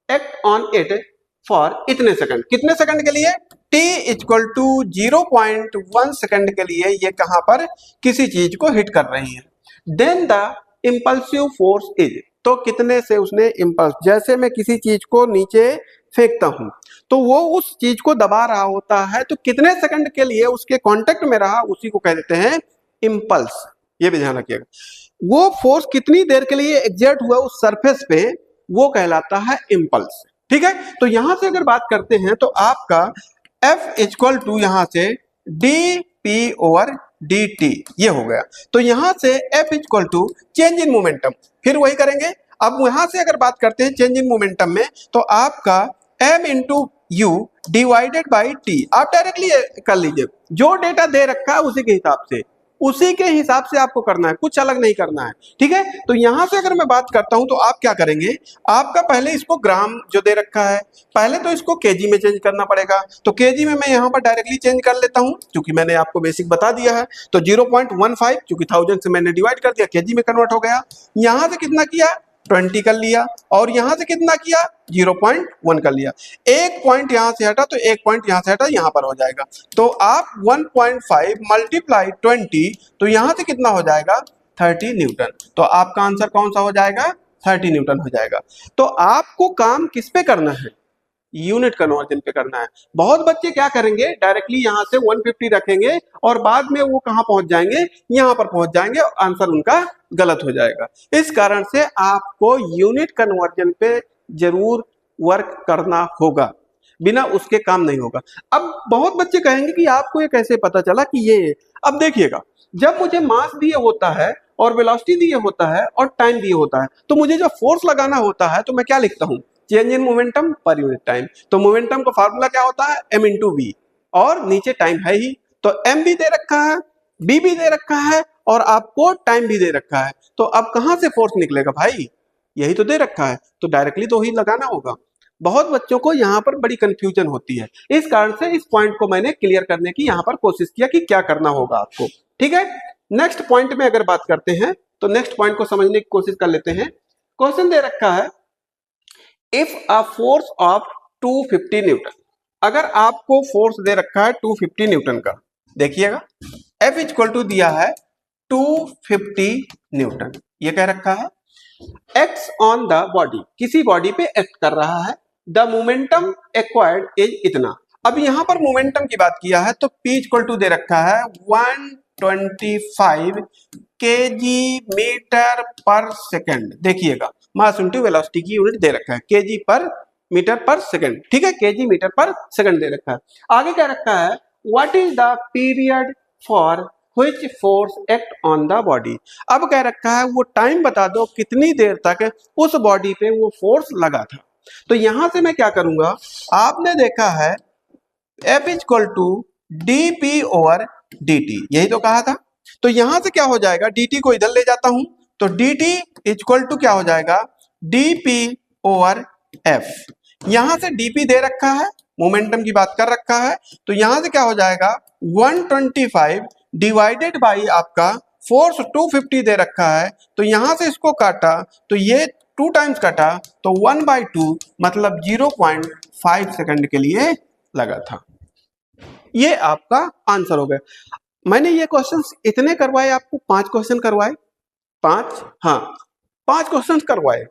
act on it for इतने सेकंड, कितने सेकंड के लिए, t इक्वल टू 0.1 सेकंड के लिए ये कहां पर किसी चीज को हिट कर रही है। Then the impulsive force is, तो कितने से उसने इंपल्स, जैसे मैं किसी चीज को नीचे फेंकता हूं तो वो उस चीज को दबा रहा होता है, तो कितने सेकंड के लिए उसके कांटेक्ट में रहा उसी को कह देते हैं इंपल्स। ये भी ध्यान रखिएगा, वो फोर्स कितनी देर के लिए एग्जर्ट हुआ उस सरफेस पे वो कहलाता है इंपल्स, ठीक है। तो यहां से अगर बात करते हैं तो आपका F इक्वल टू यहां से D P over D T, ये हो गया। तो यहां से F equal to change in momentum, फिर वही करेंगे। अब यहां से अगर बात करते हैं चेंज इन मोमेंटम में, तो आपका m into you divided by T, आप डायरेक्टली कर लीजिए, जो डेटा दे रखा है उसी के हिसाब से आपको करना है, कुछ अलग नहीं करना है, ठीक है। तो यहां से अगर मैं बात करता हूं तो आप क्या करेंगे, आपका पहले इसको ग्राम जो दे रखा है, पहले तो इसको केजी में चेंज करना पड़ेगा। तो केजी में मैं यहां पर डायरेक्टली चेंज कर लेता हूं, क्योंकि मैंने आपको बेसिक बता दिया है। तो 0.15, क्योंकि 1000 से मैंने डिवाइड कर दिया, केजी में कन्वर्ट हो गया। यहां से कितना किया, 20 कर लिया, और यहां से कितना किया, 0.1 कर लिया। एक पॉइंट यहां से हटा तो एक पॉइंट यहां से हटा, यहां पर हो जाएगा। तो आप 1.5 मल्टीप्लाई 20, तो यहां से कितना हो जाएगा, 30 न्यूटन। तो आपका आंसर कौन सा हो जाएगा, 30 न्यूटन हो जाएगा। तो आपको काम किस पे करना है, यूनिट कन्वर्जन पे करना है। बहुत बच्चे क्या करेंगे, डायरेक्टली यहां से 150 रखेंगे और बाद में वो कहां पहुंच जाएंगे, यहां पर पहुंच जाएंगे और आंसर उनका गलत हो जाएगा। इस कारण से आपको यूनिट कन्वर्जन पे जरूर वर्क करना होगा, बिना उसके काम नहीं होगा। अब बहुत बच्चे कहेंगे कि आपको ये कैसे पता चला कि ये, अब देखिएगा, जब मुझे मास दिए होता है और वेलोसिटी दिए होता है और टाइम दिए होता है, तो मुझे जब फोर्स लगाना होता है तो मैं क्या लिखता हूं, change in momentum per unit time. तो मोमेंटम का फार्मूला क्या होता है, m इंटू वी, और नीचे टाइम है ही, तो m भी दे रखा है, b भी दे रखा है, और आपको टाइम भी दे रखा है। तो अब कहां से फोर्स निकलेगा भाई, यही तो दे रखा है, तो डायरेक्टली तो ही लगाना होगा। बहुत बच्चों को यहाँ पर बड़ी कंफ्यूजन होती है, इस कारण से इस पॉइंट को मैंने क्लियर करने की यहाँ पर कोशिश किया कि क्या करना होगा आपको, ठीक है। नेक्स्ट पॉइंट में अगर बात करते हैं, तो नेक्स्ट पॉइंट को समझने की कोशिश कर लेते हैं। क्वेश्चन दे रखा है, if a force of 250 Newton, अगर आपको फोर्स दे रखा है 250 न्यूटन का, देखिएगा F इक्वल टू दिया है 250 न्यूटन, ये कह रखा है एक्ट ऑन द बॉडी, किसी बॉडी पे एक्ट कर रहा है, द मोमेंटम एक्वायर्ड इज इतना। अब यहां पर मोमेंटम की बात किया है तो P इक्वल टू दे रखा है 125 केजी मीटर पर सेकंड। देखिएगा मास इंटू वेलोसिटी की यूनिट दे रखा है, केजी पर मीटर पर सेकंड, ठीक है, केजी मीटर पर सेकंड दे रखा है। आगे क्या रखा है, what is the period for which force act on the body. अब कह रखा है वो टाइम बता दो कितनी देर तक उस बॉडी पे वो फोर्स लगा था। तो यहां से मैं क्या करूंगा, आपने देखा है F equal to D P over D T, यही तो कहा था। तो यहां से क्या हो जाएगा, डी टी को इधर ले जाता हूं, तो डी टी इक्वल टू क्या हो जाएगा, डी पी ओवर एफ। यहां से डीपी दे रखा है, मोमेंटम की बात कर रखा है, तो यहां से क्या हो जाएगा 125 डिवाइडेड बाई आपका फोर्स 250 दे रखा है। तो यहां से इसको काटा तो ये 2 टाइम्स काटा, तो 1/2 मतलब 0.5 सेकंड के लिए लगा था। ये आपका आंसर हो गया। मैंने ये क्वेश्चंस इतने करवाए, आपको 5 क्वेश्चन करवाए, 5, हाँ 5 क्वेश्चन करवाए।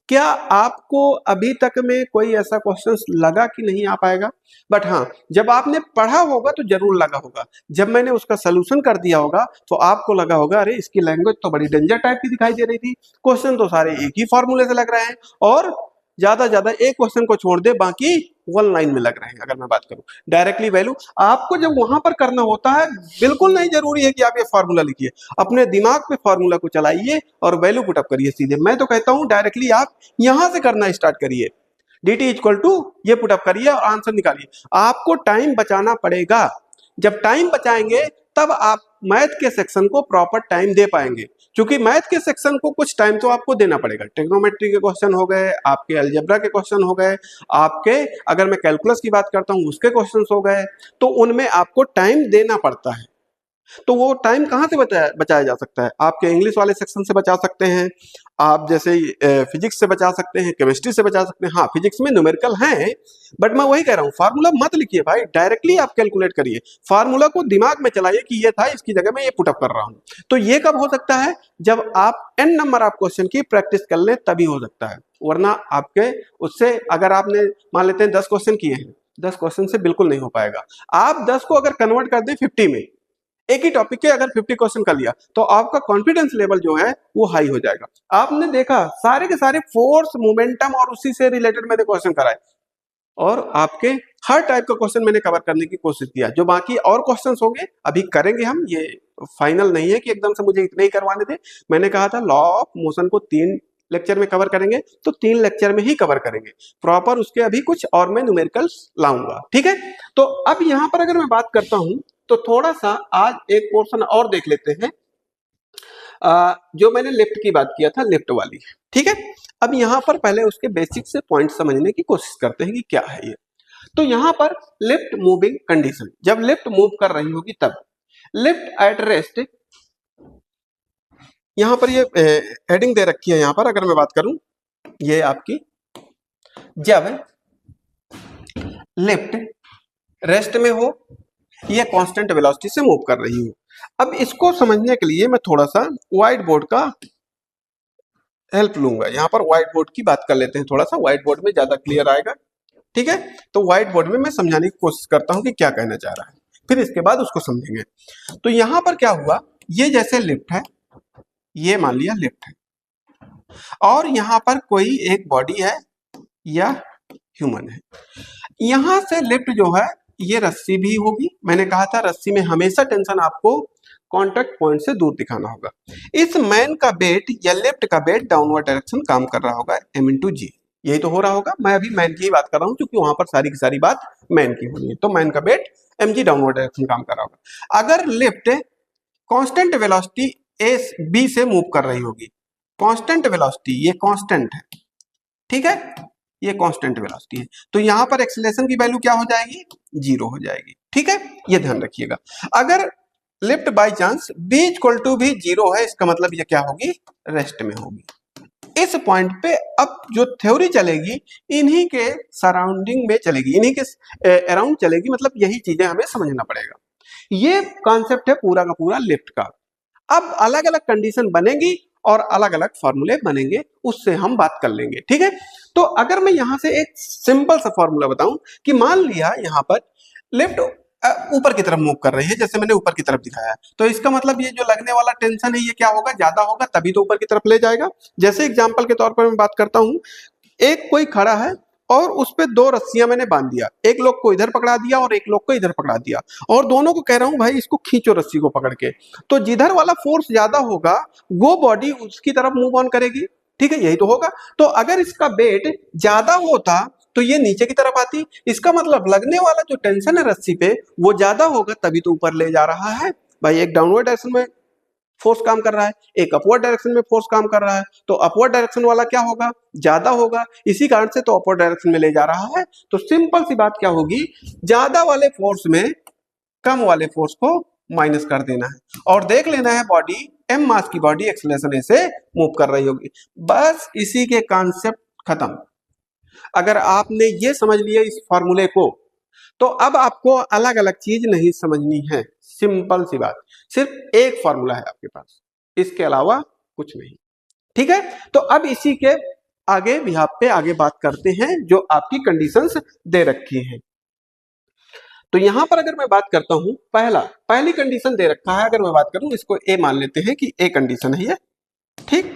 क्या आपको अभी तक में कोई ऐसा क्वेश्चन लगा कि नहीं आ पाएगा? बट हाँ, जब आपने पढ़ा होगा तो जरूर लगा होगा। जब मैंने उसका सलूशन कर दिया होगा तो आपको लगा होगा अरे इसकी लैंग्वेज तो बड़ी डेंजर टाइप की दिखाई दे रही थी, क्वेश्चन तो सारे एक ही फॉर्मूले से लग रहे हैं, और ज्यादा एक क्वेश्चन को छोड़ दे बाकी 1 लाइन में लग रहे हैं। अगर मैं बात करूं डायरेक्टली वैल्यू, आपको जब वहां पर करना होता है बिल्कुल नहीं जरूरी है कि आप ये फॉर्मूला लिखिए, अपने दिमाग पे फॉर्मूला को चलाइए और वैल्यू पुटअप करिए सीधे। मैं तो कहता हूं डायरेक्टली आप यहां से करना स्टार्ट करिए, dt इक्वल टू ये पुटअप करिए और आंसर निकालिए। आपको टाइम बचाना पड़ेगा, जब टाइम बचाएंगे तब आप मैथ के सेक्शन को प्रॉपर टाइम दे पाएंगे, क्योंकि मैथ के सेक्शन को कुछ टाइम तो आपको देना पड़ेगा। ट्रिग्नोमेट्री के क्वेश्चन हो गए, आपके अलजेब्रा के क्वेश्चन हो गए, आपके अगर मैं कैलकुलस की बात करता हूं उसके क्वेश्चन हो गए, तो उनमें आपको टाइम देना पड़ता है। तो वो टाइम कहाँ से बचाया जा सकता है? आपके इंग्लिश वाले सेक्शन से बचा सकते हैं, आप जैसे फिजिक्स से बचा सकते हैं, केमिस्ट्री से बचा सकते हैं। हाँ फिजिक्स में न्यूमेरिकल हैं, बट मैं वही कह रहा हूँ फार्मूला मत लिखिए भाई, डायरेक्टली आप कैलकुलेट करिए, फार्मूला को दिमाग में चलाइए कि ये था, इसकी जगह मैं ये पुटअप कर रहा हूँ। तो ये कब हो सकता है? जब आप n नंबर ऑफ क्वेश्चन की प्रैक्टिस कर लें तभी हो सकता है, वरना आपके उससे अगर आपने मान लेते हैं 10 क्वेश्चन किए हैं, 10 क्वेश्चन से बिल्कुल नहीं हो पाएगा। आप 10 को अगर कन्वर्ट कर दें 50 में, एक ही टॉपिक के अगर 50 क्वेश्चन कर लिया तो आपका कॉन्फिडेंस लेवल जो है वो हाई हो जाएगा। आपने देखा सारे के सारे फोर्स, मोमेंटम और उसी से रिलेटेड मैंने क्वेश्चन कराए, और आपके हर टाइप का क्वेश्चन मैंने कवर करने की कोशिश किया। जो बाकी और क्वेश्चंस होंगे अभी करेंगे हम, ये फाइनल नहीं है कि एकदम से मुझे इतने ही करवाने थे। मैंने कहा था लॉ ऑफ मोशन को 3 लेक्चर में कवर करेंगे, तो 3 लेक्चर में ही कवर करेंगे प्रॉपर। उसके अभी कुछ और मैं न्यूमेरिकल्स लाऊंगा, ठीक है। तो अब यहाँ पर अगर मैं बात करता हूं तो थोड़ा सा आज एक पोर्शन और देख लेते हैं, जो मैंने लिफ्ट की बात किया था, लिफ्ट वाली, ठीक है। अब यहाँ पर पहले उसके बेसिक से पॉइंट समझने की कोशिश करते हैं कि क्या है ये। तो यहाँ पर लिफ्ट मूविंग कंडीशन, जब लिफ्ट मूव कर रही होगी तब। लिफ्ट एट रेस्ट, यहाँ पर ये हेडिंग दे रखी है। यहाँ पर अगर मैं बात करूं, ये आपकी जब लिफ्ट रेस्ट में हो, ये कांस्टेंट वेलोसिटी से मूव कर रही हो। अब इसको समझने के लिए मैं थोड़ा सा व्हाइट बोर्ड का हेल्प लूंगा। यहाँ पर व्हाइट बोर्ड की बात कर लेते हैं, थोड़ा सा व्हाइट बोर्ड में ज्यादा क्लियर आएगा, ठीक है। तो व्हाइट बोर्ड में मैं समझाने की कोशिश करता हूं कि क्या कहना चाह रहा है, फिर इसके बाद उसको समझेंगे। तो यहाँ पर क्या हुआ, ये जैसे लिफ्ट है, ये मान लिया लिफ्ट है, और यहाँ पर कोई एक बॉडी है या ह्यूमन है। यहां से लिफ्ट जो है ये रस्सी भी होगी। मैंने कहा था रस्सी में हमेशा टेंशन आपको कांटेक्ट पॉइंट से दूर दिखाना होगा। इस मैन का वेट या लिफ्ट का वेट डाउनवर्ड डायरेक्शन काम कर रहा होगा, m/g। यही तो हो रहा होगा। मैं अभी मैन की ही बात कर रहा हूं क्योंकि वहां पर सारी की सारी बात मैन की हो रही है। तो मैन का वेट mg डाउनवर्ड डायरेक्शन काम कर रहा होगा। अगर lift constant velocity a b से मूव कर रही होगी, कांस्टेंट वेलोसिटी ये कांस्टेंट है, ठीक है, ये कांस्टेंट वेलोसिटी है, तो यहां पर एक्सीलरेशन की वैल्यू क्या हो जाएगी, 0 हो जाएगी, ठीक है। ये ध्यान रखिएगा। अगर lift by chance b equal to भी 0 है, इसका मतलब ये क्या होगी, रेस्ट में होगी। इस पॉइंट पे अब जो थ्योरी चलेगी इन्हीं के सराउंडिंग में चलेगी, इन्हीं के अराउंड चलेगी, मतलब यही चीजें हमें समझना पड़ेगा। ये कॉन्सेप्ट है पूरा का पूरा लिफ्ट का। अब अलग अलग कंडीशन बनेगी और अलग अलग फॉर्मूले बनेंगे, उससे हम बात कर लेंगे, ठीक है। तो अगर मैं यहां से एक सिंपल सा फॉर्मूला बताऊं कि मान लिया यहां पर लिफ्ट ऊपर की तरफ मूव कर रही है, जैसे मैंने ऊपर की तरफ दिखाया, तो इसका मतलब ये जो लगने वाला टेंशन है ये क्या होगा, ज्यादा होगा, तभी तो ऊपर की तरफ ले जाएगा। जैसे एग्जांपल के तौर पर मैं बात करता हूं, एक कोई खड़ा है और उस पे 2 रस्सियां मैंने बांध दिया, एक लोग को इधर पकड़ा दिया और एक लोग को इधर पकड़ा दिया, और दोनों को कह रहा हूं भाई इसको खींचो रस्सी को पकड़ के। तो जिधर वाला फोर्स ज्यादा होगा वो बॉडी उसकी तरफ मूव ऑन करेगी, ठीक है, यही तो होगा। तो अगर इसका वेट ज्यादा होता तो ये नीचे की तरफ आती, इसका मतलब लगने वाला जो टेंशन है रस्सी पे वो ज्यादा होगा, तभी तो ऊपर ले जा रहा है भाई। एक डाउनवर्ड डायरेक्शन में फोर्स काम कर रहा है, एक अपवर्ड डायरेक्शन में फोर्स काम कर रहा है, तो अपवर्ड डायरेक्शन वाला क्या होगा, ज्यादा होगा, इसी कारण से तो अपवर्ड डायरेक्शन में ले जा रहा है। तो सिंपल सी बात क्या होगी, ज्यादा वाले फोर्स में कम वाले फोर्स को माइनस कर देना है और देख लेना है बॉडी m मास की बॉडी एक्सेलरेशन से मूव कर रही होगी। बस इसी के कॉन्सेप्ट खत्म। अगर आपने ये समझ लिया इस फॉर्मूले को, तो अब आपको अलग अलग चीज नहीं समझनी है। सिंपल सी बात, सिर्फ एक फॉर्मूला है आपके पास, इसके अलावा कुछ नहीं, ठीक है। तो अब इसी के आगे बिहाफ पे आगे बात करते हैं जो आपकी कंडीशंस दे रखी हैं। तो यहां पर अगर मैं बात करता हूं, पहली कंडीशन दे रखा है, अगर मैं बात करूं इसको ए मान लेते हैं कि ए कंडीशन है ये, ठीक,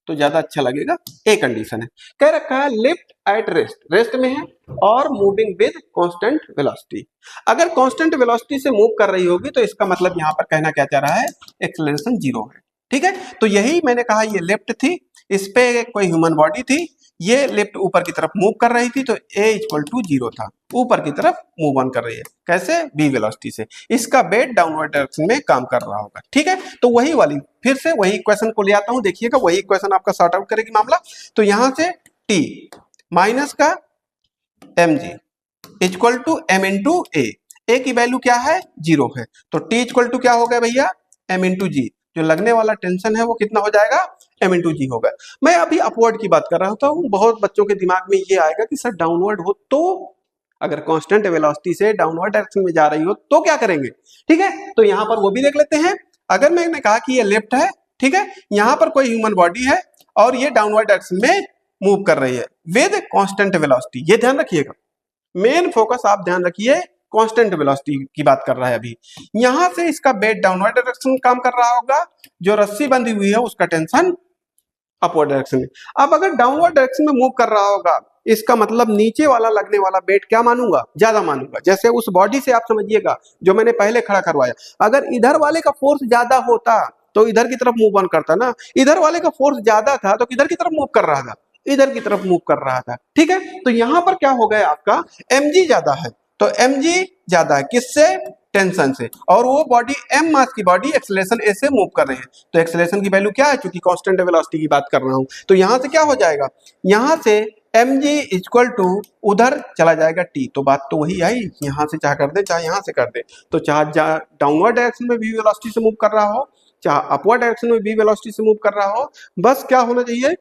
तो ज्यादा अच्छा लगेगा। ए कंडीशन है, कह रखा है लिफ्ट एट रेस्ट, रेस्ट में है और मूविंग विद कांस्टेंट वेलोसिटी। अगर कांस्टेंट वेलोसिटी से मूव कर रही होगी तो इसका मतलब यहां पर कहना क्या चाह रहा है, एक्सेलरेशन 0 है, ठीक है। तो यही मैंने कहा, ये लिफ्ट थी, इस पे कोई ह्यूमन बॉडी थी, ये लिफ्ट ऊपर की तरफ मूव कर रही थी, तो a इक्वल टू 0 था, ऊपर की तरफ मूव ऑन कर रही है, कैसे, v वेलोसिटी से। इसका वेट डाउनवर्ड डायरेक्शन में काम कर रहा होगा, ठीक है। तो वही वाली फिर से वही इक्वेशन को ले आता हूं, देखिएगा वही इक्वेशन आपका सॉर्ट आउट करेगी मामला। तो यहां से t माइनस का mg equal to m into a की वैल्यू क्या है, 0 है, तो t इक्वल टू क्या हो गया भैया, m इंटू g, जो लगने वाला टेंशन है वो कितना हो जाएगा, m इंटू जी होगा। मैं अभी अपवर्ड की बात कर रहा था, बहुत बच्चों के दिमाग में ये आएगा कि सर डाउनवर्ड हो तो, अगर कांस्टेंट वेलोसिटी से डाउनवर्ड डायरेक्शन में जा रही हो तो क्या करेंगे, ठीक है। तो यहां पर वो भी देख लेते हैं। अगर मैंने कहा कि ये लेफ्ट है, ठीक है, यहां पर कोई ह्यूमन बॉडी है और ये डाउनवर्ड डायरेक्शन में मूव कर रही है विद कांस्टेंट वेलोसिटी, ये ध्यान रखिएगा, मेन फोकस आप ध्यान रखिए, कांस्टेंट वेलोसिटी की बात कर रहा है अभी। यहां से इसका वेट डाउनवर्ड डायरेक्शन काम कर रहा होगा, जो रस्सी बंधी हुई है उसका टेंशन अपवर्ड डायरेक्शन में। अब अगर डाउनवर्ड डायरेक्शन में मूव कर रहा होगा इसका मतलब नीचे वाला लगने वाला वेट क्या मानूंगा, ज्यादा मानूंगा। जैसे उस बॉडी से आप समझिएगा जो मैंने पहले खड़ा करवाया, अगर इधर वाले का फोर्स ज्यादा होता तो इधर की तरफ मूव ऑन करता ना, इधर वाले का फोर्स ज्यादा था तो किधर की तरफ मूव कर रहा था, इधर की तरफ मूव कर रहा था। ठीक है, तो यहां पर क्या हो गया आपका mg ज्यादा है, तो mg ज्यादा है किससे, टेंशन से, और वो बॉडी m मास की बॉडी एक्सेलरेशन a से मूव कर रहे हैं, तो एक्सेलरेशन की वैल्यू क्या है, क्योंकि कांस्टेंट वेलोसिटी की बात कर रहा हूं, तो यहां से क्या हो जाएगा, यहां से mg इक्वल टू उधर चला जाएगा t, तो बात तो वही आई, यहां से चाहे कर दे चाहे यहां से कर दे, तो चाहे डाउनवर्ड डायरेक्शन में v वेलोसिटी से मूव कर रहा हो, चाहे अपवर्ड डायरेक्शन में v वेलोसिटी से मूव कर रहा हो, बस क्या होना चाहिए,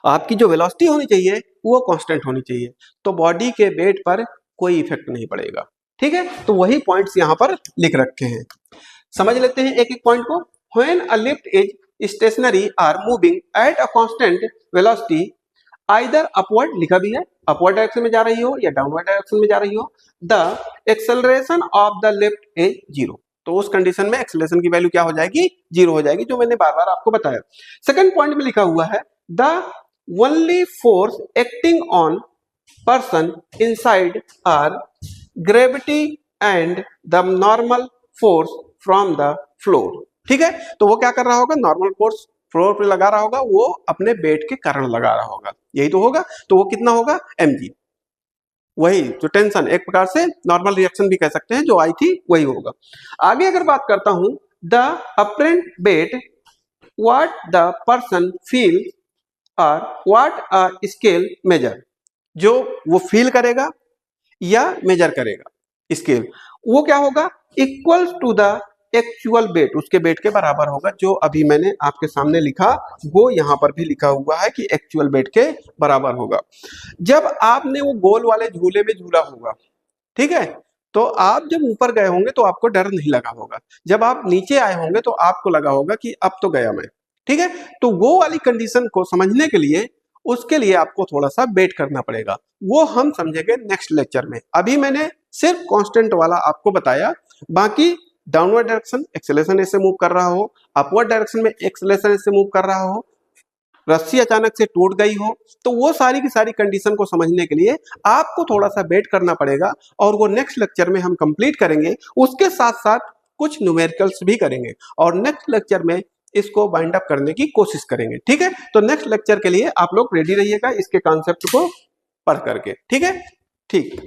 आपकी जो वेलोसिटी होनी चाहिए वो कांस्टेंट होनी चाहिए, तो बॉडी के वेट पर कोई इफेक्ट नहीं पड़ेगा। ठीक है, तो वही पॉइंट्स यहां पर लिख रखे हैं, समझ लेते हैं एक एक पॉइंट को। When a lift is stationary or moving at a constant velocity, either upward लिखा भी है, अपवर्ड डायरेक्शन में जा रही हो या डाउनवर्ड डायरेक्शन में जा रही हो, the acceleration of the lift is zero, तो उस कंडीशन में एक्सेलरेशन की वैल्यू क्या हो जाएगी, जीरो हो जाएगी, जो मैंने बार बार आपको बताया। सेकंड पॉइंट में लिखा हुआ है the only force acting on person inside are gravity and the normal force from the floor. ठीक है, तो वो क्या कर रहा होगा, नॉर्मल फोर्स फ्लोर पे लगा रहा होगा, वो अपने वेट के कारण लगा रहा होगा, यही तो होगा, तो वो कितना होगा mg, वही जो टेंशन, एक प्रकार से नॉर्मल रिएक्शन भी कह सकते हैं, जो आई थी वही होगा। आगे अगर बात करता हूं, the apparent wait what the person feel और व्हाट अ स्केल मेजर, जो वो फील करेगा या मेजर करेगा स्केल, वो क्या होगा, equals to the actual weight, उसके वेट के बराबर होगा, जो अभी मैंने आपके सामने लिखा वो यहां पर भी लिखा हुआ है कि एक्चुअल वेट के बराबर होगा। जब आपने वो गोल वाले झूले में झूला होगा, ठीक है, तो आप जब ऊपर गए होंगे तो आपको डर नहीं लगा होगा, जब आप नीचे आए होंगे तो आपको लगा होगा कि अब तो गया मैं। ठीक है, तो वो वाली कंडीशन को समझने के लिए, उसके लिए आपको थोड़ा सा वेट करना पड़ेगा, वो हम समझेंगे नेक्स्ट लेक्चर में। अभी मैंने सिर्फ कांस्टेंट वाला आपको बताया, बाकी डाउनवर्ड डायरेक्शन एक्सेलरेशन ऐसे मूव कर रहा हो, अपवर्ड डायरेक्शन में एक्सेलरेशन ऐसे मूव कर रहा हो, रस्सी अचानक से टूट गई हो, तो वो सारी की सारी कंडीशन को समझने के लिए आपको थोड़ा सा वेट करना पड़ेगा, और वो नेक्स्ट लेक्चर में हम कंप्लीट करेंगे, उसके साथ साथ कुछ न्यूमेरिकल्स भी करेंगे, और नेक्स्ट लेक्चर में इसको बाइंड अप करने की कोशिश करेंगे। ठीक है, तो नेक्स्ट लेक्चर के लिए आप लोग रेडी रहिएगा इसके कॉन्सेप्ट को पढ़ करके। ठीक है, ठीक।